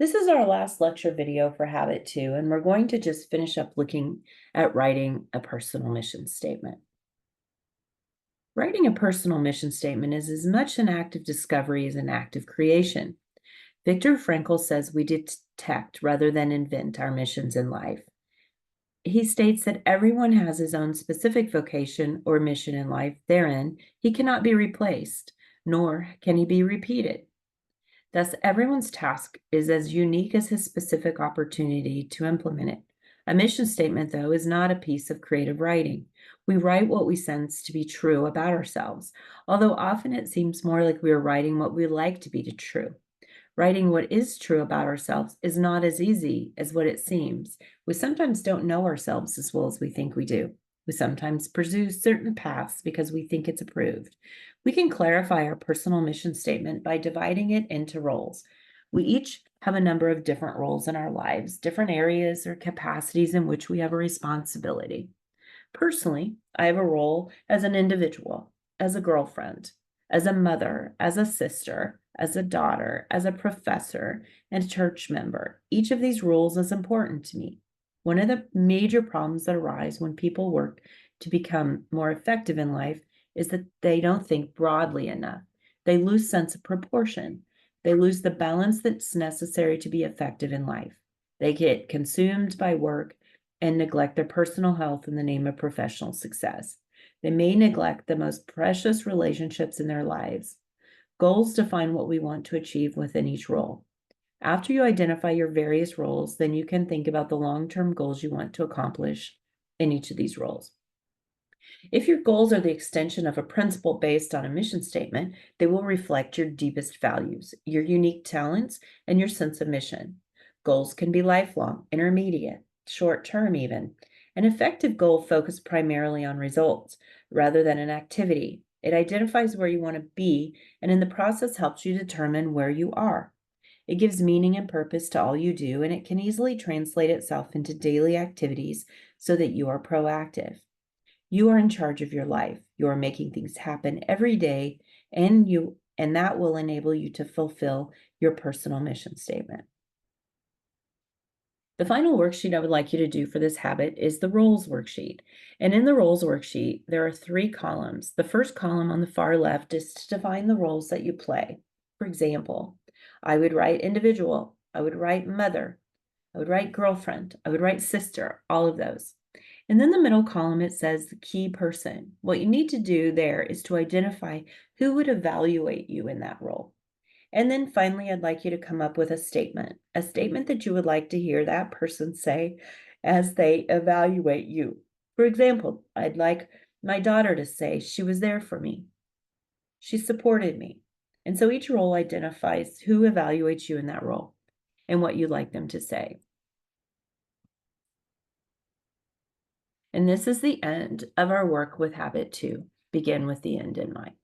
This is our last lecture video for Habit 2, and we're going to just finish up looking at writing a personal mission statement. Writing a personal mission statement is as much an act of discovery as an act of creation. Viktor Frankl says we detect rather than invent our missions in life. He states that everyone has his own specific vocation or mission in life. Therein, he cannot be replaced, nor can he be repeated. Thus, everyone's task is as unique as his specific opportunity to implement it. A mission statement, though, is not a piece of creative writing. We write what we sense to be true about ourselves, although often it seems more like we are writing what we like to be true. Writing what is true about ourselves is not as easy as what it seems. We sometimes don't know ourselves as well as we think we do. We sometimes pursue certain paths because we think it's approved. We can clarify our personal mission statement by dividing it into roles. We each have a number of different roles in our lives, different areas or capacities in which we have a responsibility. Personally, I have a role as an individual, as a girlfriend, as a mother, as a sister, as a daughter, as a professor, and a church member. Each of these roles is important to me. One of the major problems that arise when people work to become more effective in life is that they don't think broadly enough. They lose sense of proportion. They lose the balance that's necessary to be effective in life. They get consumed by work and neglect their personal health in the name of professional success. They may neglect the most precious relationships in their lives. Goals define what we want to achieve within each role. After you identify your various roles, then you can think about the long-term goals you want to accomplish in each of these roles. If your goals are the extension of a principle based on a mission statement, they will reflect your deepest values, your unique talents, and your sense of mission. Goals can be lifelong, intermediate, short term, even. An effective goal focuses primarily on results rather than an activity. It identifies where you want to be and in the process helps you determine where you are. It gives meaning and purpose to all you do, and it can easily translate itself into daily activities so that you are proactive. You are in charge of your life. You are making things happen every day, and that will enable you to fulfill your personal mission statement. The final worksheet I would like you to do for this habit is the roles worksheet. And in the roles worksheet, there are 3 columns. The first column on the far left is to define the roles that you play. For example, I would write individual, I would write mother, I would write girlfriend, I would write sister, all of those. And then the middle column, it says the key person. What you need to do there is to identify who would evaluate you in that role. And then finally, I'd like you to come up with a statement that you would like to hear that person say as they evaluate you. For example, I'd like my daughter to say, she was there for me. She supported me. And so each role identifies who evaluates you in that role and what you'd like them to say. And this is the end of our work with Habit 2. Begin with the end in mind.